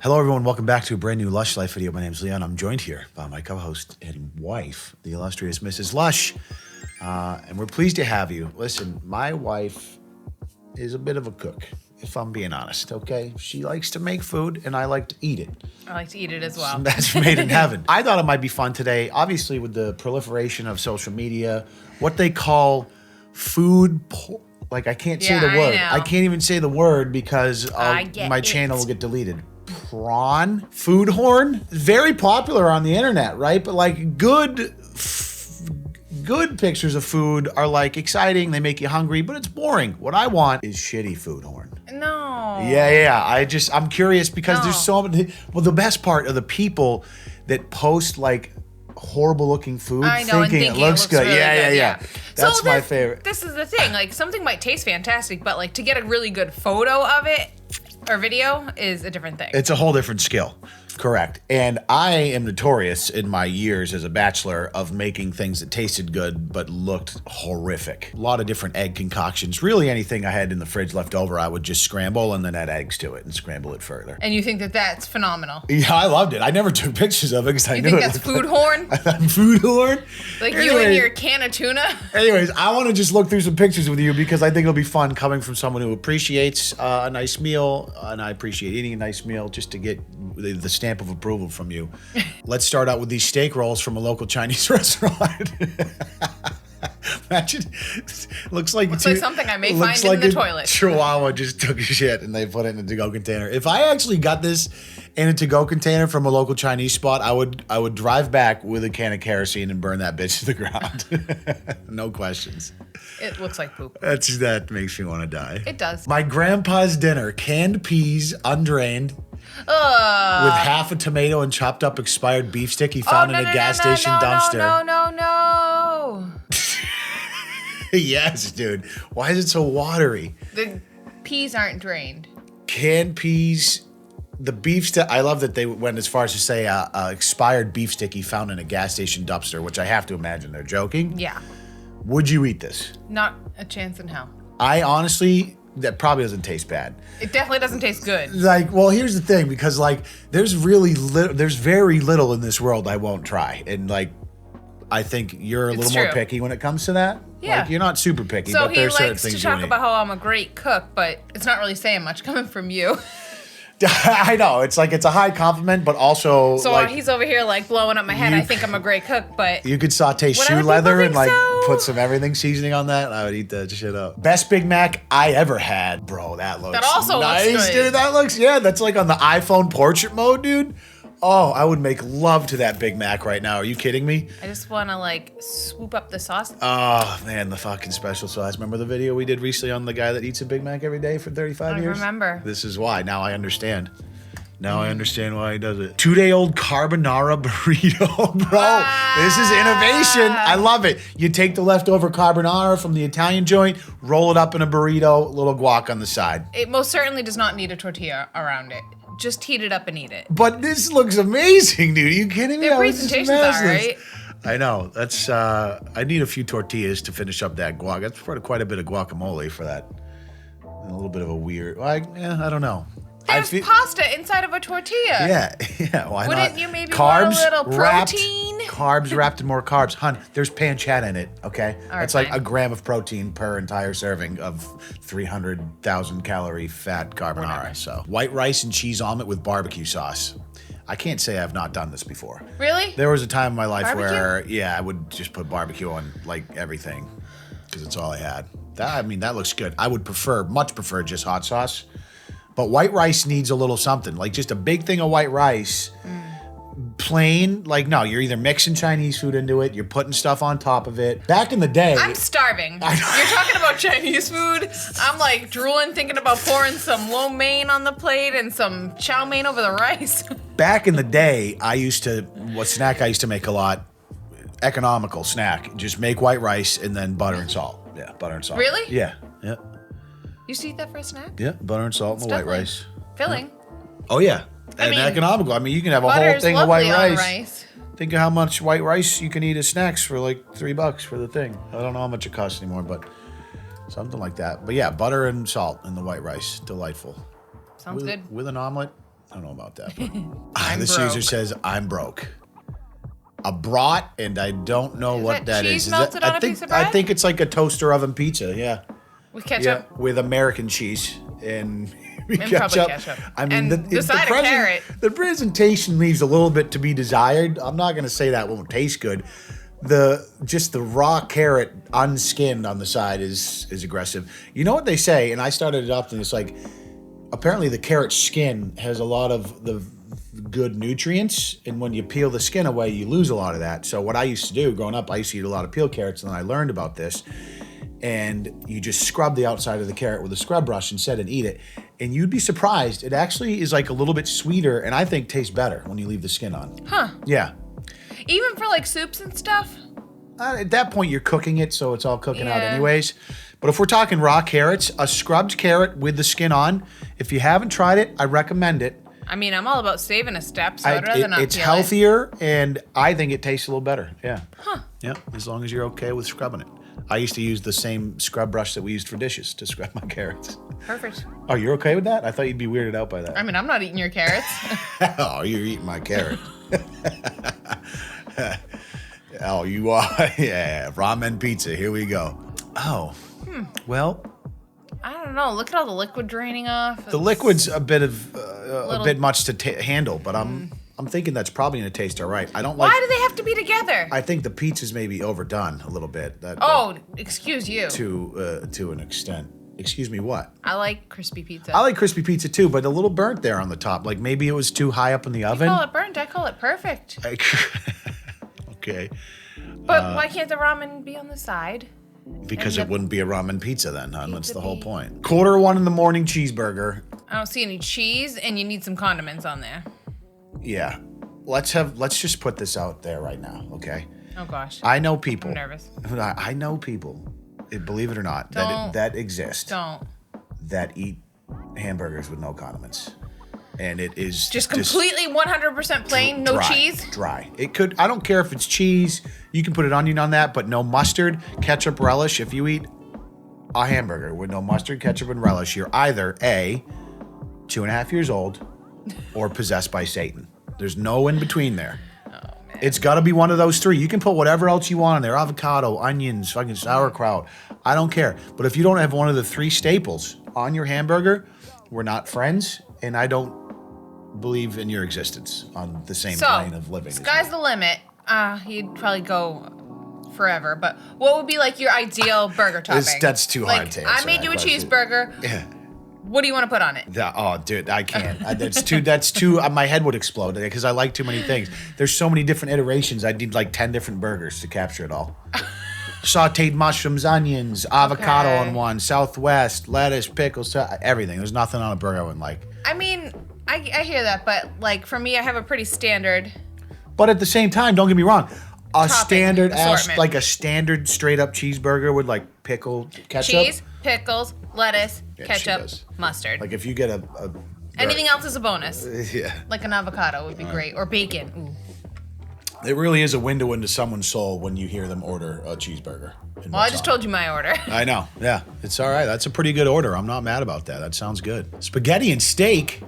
Hello, everyone. Welcome back to a brand new Lush Life video. My name is Leon. I'm joined here by my co-host and wife, the illustrious Mrs. Lush. And we're pleased to have you. Listen, my wife is a bit of a cook, if I'm being honest, okay? She likes to make food, and I like to eat it. I like to eat it as well. That's made in heaven. I thought it might be fun today, obviously with the proliferation of social media, what they call food like, I can't say the word. I can't even say the word because my channel will get deleted. Prawn food horn, very popular on the internet, right? But like good pictures of food are like exciting, they make you hungry, but it's boring. What I want is shitty food horn. No. Yeah. I'm curious because there's so many. Well, the best part are the people that post like horrible looking food, thinking it looks good. Really good. Yeah. That's my favorite. This is the thing. Like something might taste fantastic, but like to get a really good photo of it or video is a different thing. It's a whole different skill. Correct. And I am notorious in my years as a bachelor of making things that tasted good but looked horrific. A lot of different egg concoctions. Really anything I had in the fridge left over, I would just scramble and then add eggs to it and scramble it further. And you think that that's phenomenal? Yeah, I loved it. I never took pictures of it because I knew it. You think that's food horn? Food horn? Like you and your can of tuna? Anyways, I want to just look through some pictures with you because I think it'll be fun coming from someone who appreciates a nice meal, and I appreciate eating a nice meal just to get the stamp of approval from you. Let's start out with these steak rolls from a local Chinese restaurant. Imagine, looks like something I may find in the toilet. Chihuahua just took a shit and they put it in a to-go container. If I actually got this in a to-go container from a local Chinese spot, I would drive back with a can of kerosene and burn that bitch to the ground. No questions. It looks like poop. That makes me want to die. It does. My grandpa's dinner: canned peas, undrained, with half a tomato and chopped up expired beef stick he found in a gas station dumpster. No. Yes, dude. Why is it so watery? The peas aren't drained. Canned peas, the beef stick. I love that they went as far as to say expired beef stick he found in a gas station dumpster, which I have to imagine they're joking. Yeah. Would you eat this? Not a chance in hell. I honestly, that probably doesn't taste bad. It definitely doesn't taste good. Like, well, here's the thing, because like there's very little in this world I won't try, and like I think you're a little more picky when it comes to that. Yeah. Like, you're not super picky, so but there's certain things. things So he likes to talk about how I'm a great cook, but it's not really saying much coming from you. I know. It's like, it's a high compliment, but also so like, he's over here like blowing up my head. I think I'm a great cook, but you could saute shoe leather and like put some everything seasoning on that. I would eat that shit up. Best Big Mac I ever had. Bro, that looks nice, looks good. Dude, that looks, that's like on the iPhone portrait mode, dude. Oh, I would make love to that Big Mac right now. Are you kidding me? I just want to like swoop up the sauce. Oh, man, the fucking special sauce. Remember the video we did recently on the guy that eats a Big Mac every day for 35 years? I remember. This is why. Now I understand. Now I understand why he does it. 2-day-old carbonara burrito, bro. This is innovation. I love it. You take the leftover carbonara from the Italian joint, roll it up in a burrito, a little guac on the side. It most certainly does not need a tortilla around it. Just heat it up and eat it. But this looks amazing, dude. Are you kidding me? Their presentations are, right? I know. That's, I need a few tortillas to finish up that guac. That's quite a bit of guacamole for that. A little bit of a weird, I don't know. There's pasta inside of a tortilla. Yeah. Why Wouldn't not? you maybe want a little protein? Carbs wrapped in more carbs. Hun, there's pancetta in it, okay? That's like a gram of protein per entire serving of 300,000 calorie fat carbonara. Whatever. So, white rice and cheese omelet with barbecue sauce. I can't say I've not done this before. Really? There was a time in my life where, I would just put barbecue on like everything because it's all I had. That looks good. I would much prefer just hot sauce. But white rice needs a little something, like just a big thing of white rice, plain. Like, no, you're either mixing Chinese food into it, you're putting stuff on top of it. Back in the day, I'm starving. You're talking about Chinese food. I'm like drooling, thinking about pouring some lo mein on the plate and some chow mein over the rice. Back in the day, I used to make a lot, economical snack. Just make white rice and then butter and salt. Yeah, butter and salt. Really? Yeah. You used to eat that for a snack? Yeah, butter and salt and the white rice. Filling. Oh, yeah. And economical. I mean, you can have a whole thing of white rice. Think of how much white rice you can eat as snacks for like $3 for the thing. I don't know how much it costs anymore, but something like that. But yeah, butter and salt in the white rice. Delightful. Sounds good. With an omelet. I don't know about that. But I'm the broke. Caesar says, I'm broke. A brat, and I don't know what that cheese is. melted on a piece of bread? I think it's like a toaster oven pizza, yeah. With ketchup? Yeah, with American cheese and probably ketchup. I mean, And the side of carrot. The presentation leaves a little bit to be desired. I'm not going to say that won't taste good. Just the raw carrot unskinned on the side is aggressive. You know what they say, and I started adopting this, like, apparently the carrot skin has a lot of the good nutrients, and when you peel the skin away, you lose a lot of that. So what I used to do growing up, I used to eat a lot of peeled carrots, and then I learned about this. And you just scrub the outside of the carrot with a scrub brush instead and eat it. And you'd be surprised. It actually is like a little bit sweeter, and I think tastes better when you leave the skin on. Huh. Yeah. Even for like soups and stuff? At that point, you're cooking it, so it's all cooking out Yeah. anyways. But if we're talking raw carrots, a scrubbed carrot with the skin on, if you haven't tried it, I recommend it. I mean, I'm all about saving a step, so I'd rather not It's peel healthier, and I think it tastes a little better. Yeah. Huh. Yeah, as long as you're okay with scrubbing it. I used to use the same scrub brush that we used for dishes to scrub my carrots. it. Perfect. Oh, you're okay with that? I thought you'd be weirded out by that. I mean, I'm not eating your carrots. Oh, you're eating my carrot. Oh, you are? Yeah, ramen pizza. Here we go. Oh, well, I don't know. Look at all the liquid draining off. the liquid's a bit much to handle, but I'm thinking that's probably gonna taste all right. I don't like. Why do they have to be together? I think the pizza's maybe overdone a little bit. Oh, excuse you. To an extent. Excuse me, what? I like crispy pizza. I like crispy pizza too, but a little burnt there on the top. Like maybe it was too high up in the You oven. call it burnt. I call it perfect. Okay. But why can't the ramen be on the side? Because And it wouldn't be a ramen pizza then, huh? That's the whole be- point. 1:45 in the morning cheeseburger. I don't see any cheese, and you need some condiments on there. Yeah. Let's just put this out there right now, okay? Oh gosh. I know people. I'm nervous. I know people, believe it or not, Don't. that exist Don't. that eat hamburgers with no condiments. And it is Just completely 100% plain, no dry, cheese? Dry. I don't care if it's cheese. You can put an onion on that, but no mustard, ketchup, relish. If you eat a hamburger with no mustard, ketchup, and relish, you're either A, 2.5 years old, or possessed by Satan. There's no in between there. Oh, man. It's got to be one of those three. You can put whatever else you want in there. Avocado, onions, fucking sauerkraut. I don't care. But if you don't have one of the three staples on your hamburger, we're not friends, and I don't believe in your existence on the same plane of living. Sky's the limit. You'd probably go forever, but what would be like your ideal burger topping? That's too hard like, to answer I made that you a question. cheeseburger. Yeah. What do you want to put on it? Oh, dude, I can't. That's too. My head would explode because I like too many things. There's so many different iterations. I'd need like 10 different burgers to capture it all. Sauteed mushrooms, onions, avocado Okay. on one, Southwest, lettuce, pickles, everything. There's nothing on a burger I wouldn't like. I mean, I hear that, but like for me, I have a pretty standard. But at the same time, don't get me wrong. A Topping standard assortment. like a standard straight up cheeseburger with like pickle, ketchup. Cheese, pickles, lettuce, Yeah, she ketchup, does. mustard. Like if you get a Anything else is a bonus. yeah. Like an avocado would be great, or bacon. Ooh. It really is a window into someone's soul when you hear them order a cheeseburger. Well, I just told you my order. I know. Yeah, it's all right. That's a pretty good order. I'm not mad about that. That sounds good. Spaghetti and steak.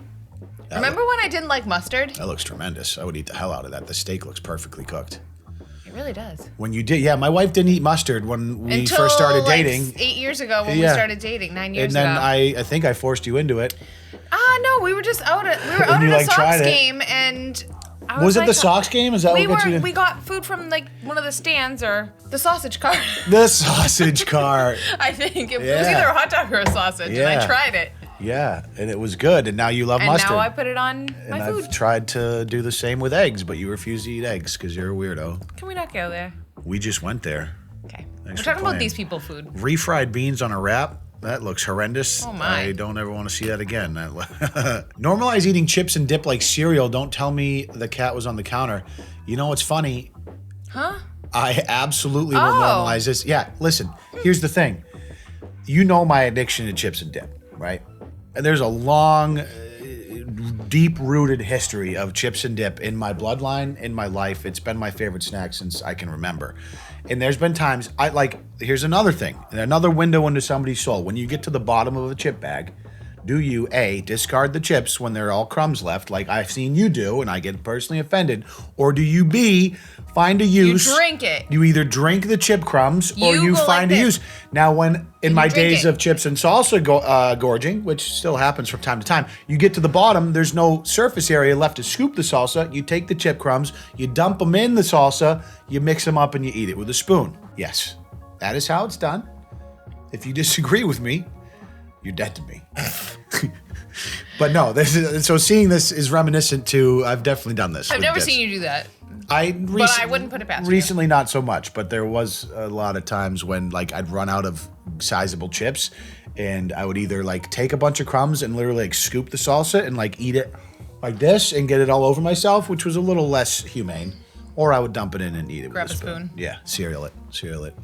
Remember when I didn't like mustard? That looks tremendous. I would eat the hell out of that. The steak looks perfectly cooked. It really does. When you did, yeah, my wife didn't eat mustard when we Until, first started like, dating. 8 years ago when we Yeah. started dating, 9 years And then ago. I think I forced you into it. No, we were just out at And you, a like, Sox tried it. game, and I Was it like, the Sox game? Is that we what got you? we got food from like one of the stands or the sausage cart. The sausage cart. I think it was Yeah. either a hot dog or a sausage, and Yeah. I tried it, Yeah, and it was good. And now you love and mustard. now I put it on my and food. I've tried to do the same with eggs, but you refuse to eat eggs because you're a weirdo. Can we not go there? We just went there. Okay, Thanks we're for talking about playing. these people food. Refried beans on a wrap. That looks horrendous. Oh, my. I don't ever want to see that again. Normalize eating chips and dip like cereal. Don't tell me the cat was on the counter. You know what's funny? Huh? I absolutely will Oh. normalize this. Yeah, listen, here's the thing. You know my addiction to chips and dip, right? And there's a long, deep-rooted history of chips and dip in my bloodline, in my life. It's been my favorite snack since I can remember. And there's been times, here's another thing, and another window into somebody's soul. When you get to the bottom of a chip bag, Do you A, discard the chips when there are all crumbs left, like I've seen you do, and I get personally offended, or do you B, find a use? You drink it. You either drink the chip crumbs or you find a use. Now, when in my days of chips and salsa gorging, which still happens from time to time, you get to the bottom, there's no surface area left to scoop the salsa. You take the chip crumbs, you dump them in the salsa, you mix them up, and you eat it with a spoon. Yes, that is how it's done. If you disagree with me, you're dead to me. But no, so seeing this is reminiscent to, I've definitely done this. I've never seen you do that. But I wouldn't put it past you. Recently, not so much, but there was a lot of times when like I'd run out of sizable chips, and I would either like take a bunch of crumbs and literally like scoop the salsa and like eat it like this and get it all over myself, which was a little less humane. Or I would dump it in and eat it with a spoon. Yeah, cereal it.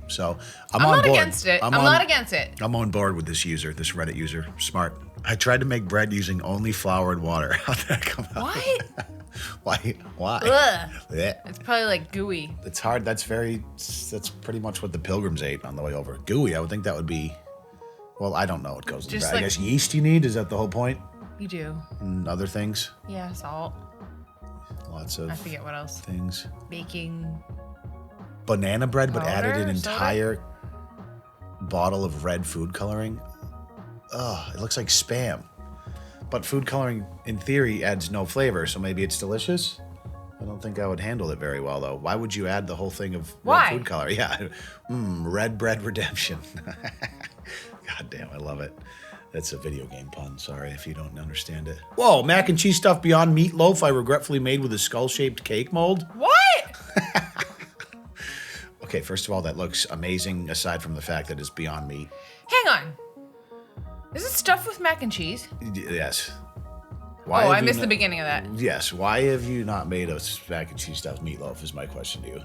So I'm on board. I'm not against it. I'm not against it. I'm on board with this Reddit user. Smart. I tried to make bread using only flour and water. How'd that come out? What? Why? Ugh. Yeah. It's probably like gooey. It's hard. That's pretty much what the Pilgrims ate on the way over. Gooey. I would think that would be. Well, I don't know what goes in bread. Like, I guess yeast you need. Is that the whole point? You do. And other things. Yeah, salt. Lots of. I forget what else. Things. Baking. Banana bread, but added an entire bottle of red food coloring. Ugh, it looks like Spam. But food coloring, in theory, adds no flavor, so maybe it's delicious. I don't think I would handle it very well, though. Why would you add the whole thing of red food color? Yeah, red bread redemption. God damn, I love it. That's a video game pun. Sorry if you don't understand it. Whoa, mac and cheese stuffed beyond meatloaf I regretfully made with a skull-shaped cake mold. What? Okay, first of all, that looks amazing, aside from the fact that it's beyond meat. Hang on. Is it stuffed with mac and cheese? Yes. I missed the beginning of that. Yes. Why have you not made a mac and cheese stuffed meatloaf is my question to you.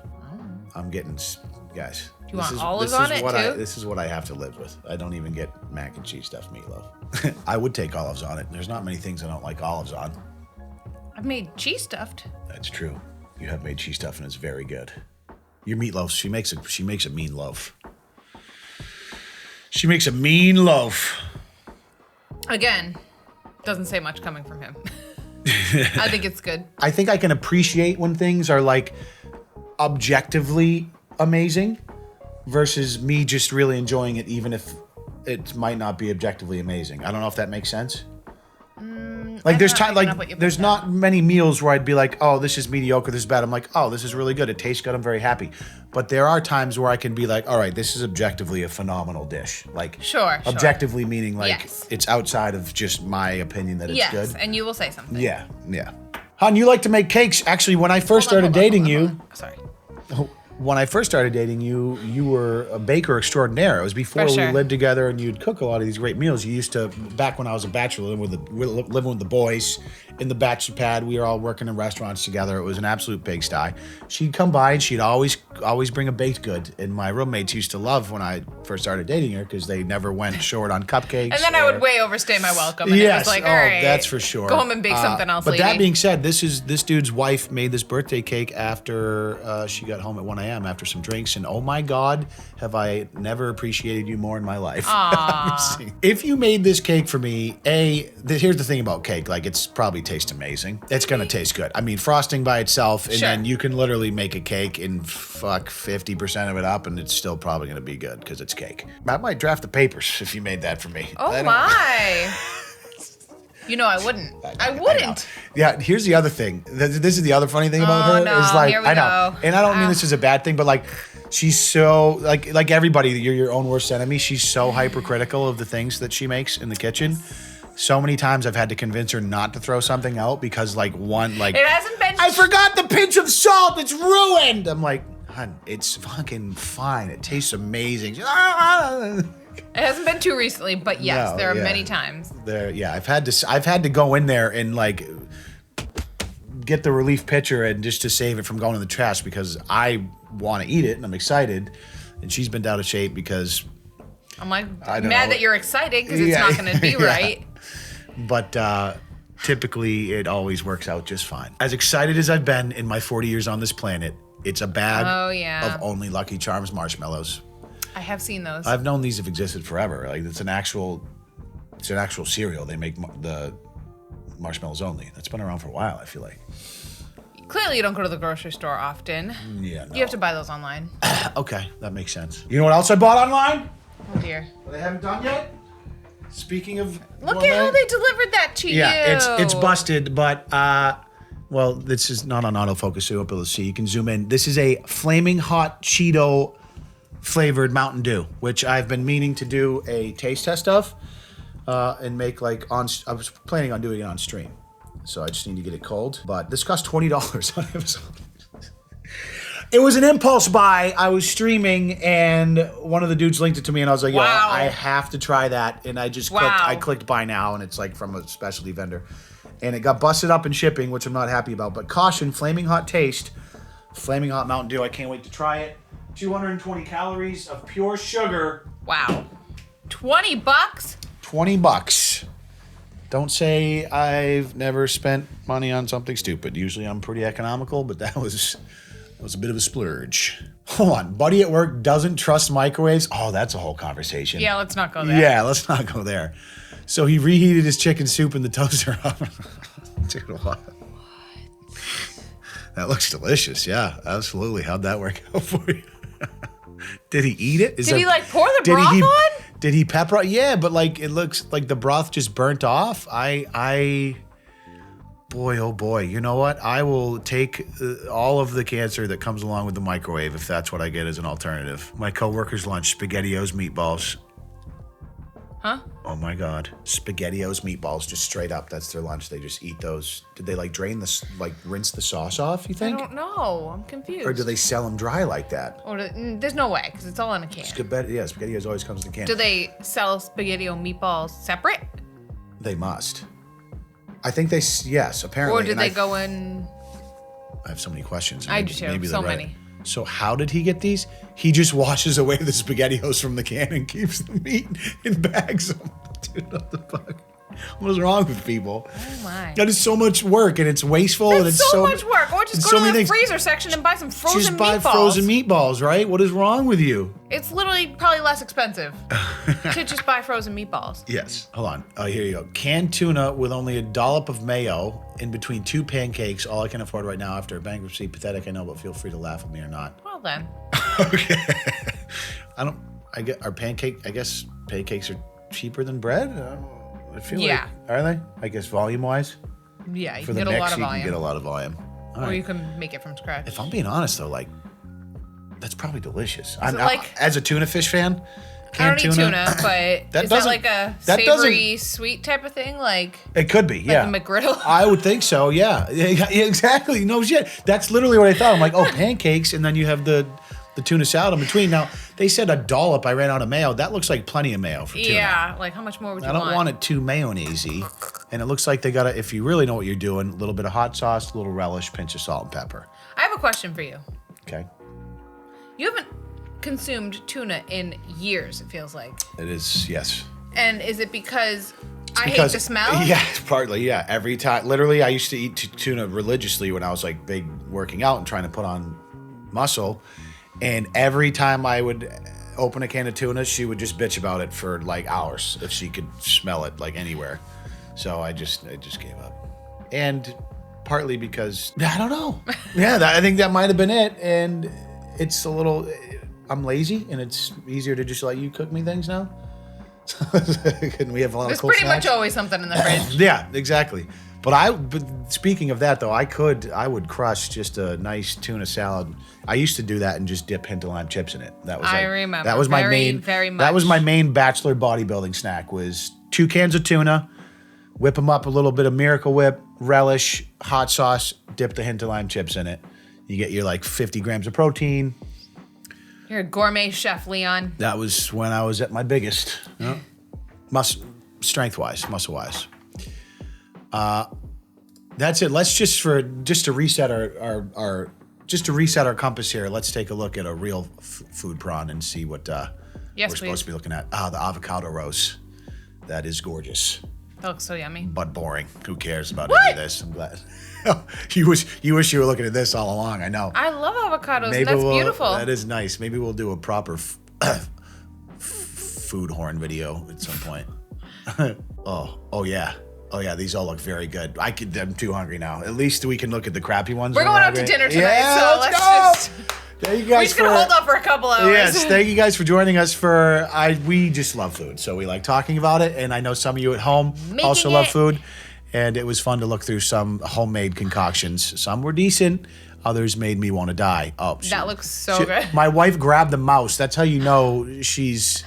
I'm getting... Guys. You want olives on it, too? This is what I have to live with. I don't even get mac and cheese stuffed meatloaf. I would take olives on it. There's not many things I don't like olives on. I've made cheese stuffed. That's true. You have made cheese stuffed and it's very good. Your meatloaf, she makes a mean loaf. She makes a mean loaf. Again, doesn't say much coming from him. I think it's good. I think I can appreciate when things are like objectively amazing versus me just really enjoying it even if it might not be objectively amazing. I don't know if that makes sense. Like there's not many meals where I'd be like, oh, this is mediocre, this is bad. I'm like, oh, this is really good. It tastes good. I'm very happy. But there are times where I can be like, all right, this is objectively a phenomenal dish. Like, objectively meaning like it's outside of just my opinion that it's good. Yes, and you will say something. Yeah. Hon, you like to make cakes. Actually, when I first started dating you. Sorry. When I first started dating you, you were a baker extraordinaire. It was before we lived together and you'd cook a lot of these great meals. You used to, back when I was a bachelor, living with the boys in the bachelor pad, we were all working in restaurants together. It was an absolute pigsty. She'd come by and she'd always bring a baked good. And my roommates used to love when I first started dating her because they never went short on cupcakes. And then I would way overstay my welcome. And it was like, all right, that's for sure. Go home and bake something else, But that being said, this dude's wife made this birthday cake after she got home at 1 a.m. after some drinks. And oh my God, have I never appreciated you more in my life. If you made this cake for me, here's the thing about cake. Like, it's probably tastes amazing. It's going to taste good. I mean, frosting by itself, and then you can literally make a cake and fuck 50% of it up, and it's still probably going to be good because it's cake. I might draft the papers if you made that for me. Oh my. You know I wouldn't. I wouldn't. Yeah, here's the other thing. This is the other funny thing about her. No, is like, here we go. And I don't mean this is a bad thing, but like, she's so, like everybody, you're your own worst enemy. She's so hypercritical of the things that she makes in the kitchen. So many times I've had to convince her not to throw something out because it hasn't been. I forgot the pinch of salt. It's ruined. I'm like, hon, it's fucking fine. It tastes amazing. It hasn't been too recently, but yes, there are many times. I've had to go in there and like get the relief pitcher and just to save it from going in the trash because I want to eat it and I'm excited, and she's been out of shape because I'm like mad that you're excited because it's not going to be right. But typically it always works out just fine. As excited as I've been in my 40 years on this planet, it's a bag of only Lucky Charms marshmallows. I have seen those. I've known these have existed forever. Like, it's an actual It's an actual cereal. They make the marshmallows only. That's been around for a while, I feel like. Clearly, you don't go to the grocery store often. Yeah, no. You have to buy those online. Okay, that makes sense. You know what else I bought online? Oh, dear. That they haven't done yet? Speaking of... Look at how they delivered that to you. Yeah, it's busted, but... well, this is not on autofocus, so you'll be able to see. You can zoom in. This is a Flaming Hot Cheeto flavored Mountain Dew, which I've been meaning to do a taste test of and make like on... I was planning on doing it on stream. So I just need to get it cold. But this cost $20 on Amazon. It was an impulse buy. I was streaming and one of the dudes linked it to me and I was like, yo, Wow. I have to try that. And I just clicked buy now and it's like from a specialty vendor. And it got busted up in shipping, which I'm not happy about. But caution, flaming hot taste. Flaming hot Mountain Dew. I can't wait to try it. 220 calories of pure sugar. Wow. $20? $20. Don't say I've never spent money on something stupid. Usually I'm pretty economical, but that was a bit of a splurge. Hold on. Buddy at work doesn't trust microwaves. Oh, that's a whole conversation. Yeah, let's not go there. Yeah, let's not go there. So he reheated his chicken soup in the toaster oven. Dude, what? That looks delicious. Yeah, absolutely. How'd that work out for you? Did he eat it? Did he like pour the broth on? Did he pepper? Yeah, but like it looks like the broth just burnt off. Boy, oh boy. You know what? I will take all of the cancer that comes along with the microwave if that's what I get as an alternative. My coworker's lunch, Spaghettios, meatballs. Huh? Oh my God. Spaghettios, meatballs, just straight up. That's their lunch. They just eat those. Did they like rinse the sauce off, you think? I don't know. I'm confused. Or do they sell them dry like that? Or there's no way, because it's all in a can. Yeah, Spaghettios always comes in a can. Do they sell Spaghettio meatballs separate? They must. I think yes, apparently. Or did they go in... I have so many questions. I do too, so many. So how did he get these? He just washes away the Spaghettios from the can and keeps the meat in bags them. Dude, what the fuck? What is wrong with people? Oh my. That is so much work and it's wasteful. That's and it's so much work. Or just go to the freezer section and buy some frozen meatballs. Just buy frozen meatballs, right? What is wrong with you? It's literally probably less expensive to just buy frozen meatballs. Yes. Hold on. Oh, here you go. Canned tuna with only a dollop of mayo in between 2 pancakes. All I can afford right now after bankruptcy. Pathetic, I know, but feel free to laugh at me or not. Well then. Okay. I guess pancakes are cheaper than bread? I feel like. Are they? I guess volume-wise? Yeah, you For can the get a mix, lot of you volume. can get a lot of volume. All or right. you can make it from scratch. If I'm being honest, though, like, that's probably delicious. As a tuna fish fan, I don't eat tuna, but is that like a savory, sweet type of thing? Like it could be, yeah. Like a McGriddle? I would think so, yeah. Yeah, exactly. No shit. That's literally what I thought. I'm like, oh, pancakes, and then you have the tuna salad in between. Now, they said a dollop. I ran out of mayo. That looks like plenty of mayo for tuna. Yeah, like how much more would you want? I don't want it too mayonnaise-y. And it looks like they got if you really know what you're doing, a little bit of hot sauce, a little relish, pinch of salt and pepper. I have a question for you. Okay. You haven't consumed tuna in years, it feels like. It is, yes. And is it because I hate the smell? Yeah, partly, yeah. Every time, literally, I used to eat tuna religiously when I was like big working out and trying to put on muscle. And every time I would open a can of tuna, she would just bitch about it for like hours if she could smell it like anywhere. So I just gave up. And partly because, I don't know. Yeah, I think that might have been it. And it's a little, I'm lazy and it's easier to just let you cook me things now. Couldn't we have a lot There's of cool pretty snacks? much always something in the fridge. Yeah, exactly. But speaking of that though, I would crush just a nice tuna salad. I used to do that and just dip hint lime chips in it. That was I remember. That was my main. Very much. That was my main bachelor bodybuilding snack. Was 2 cans of tuna, whip them up a little bit of Miracle Whip, relish, hot sauce, dip the hint of lime chips in it. You get your like 50 grams of protein. You're a gourmet chef, Leon. That was when I was at my biggest. Yeah. Strength-wise, muscle-wise. That's it. Let's just to reset our compass here. Let's take a look at a real food prawn and see what we're supposed to be looking at. The avocado roast. That is gorgeous. That looks so yummy. But boring. Who cares about any of this? I'm glad. You wish you were looking at this all along. I know. I love avocados. That's beautiful. That is nice. Maybe we'll do a proper food horn video at some point. Oh yeah. Oh yeah, these all look very good. I'm too hungry now. At least we can look at the crappy ones. We're when going out to hungry. dinner tonight, Yeah, so let's let's go. just. Thank you We're guys just gonna hold off for a couple hours. Yes, thank you guys for joining us we just love food, so we like talking about it, and I know some of you at home also love food, and it was fun to look through some homemade concoctions. Some were decent, others made me want to die. Oh, That looks so good. My wife grabbed the mouse. That's how you know she's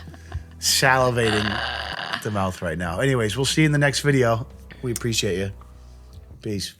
salivating at the mouth right now. Anyways, we'll see you in the next video. We appreciate you. Peace.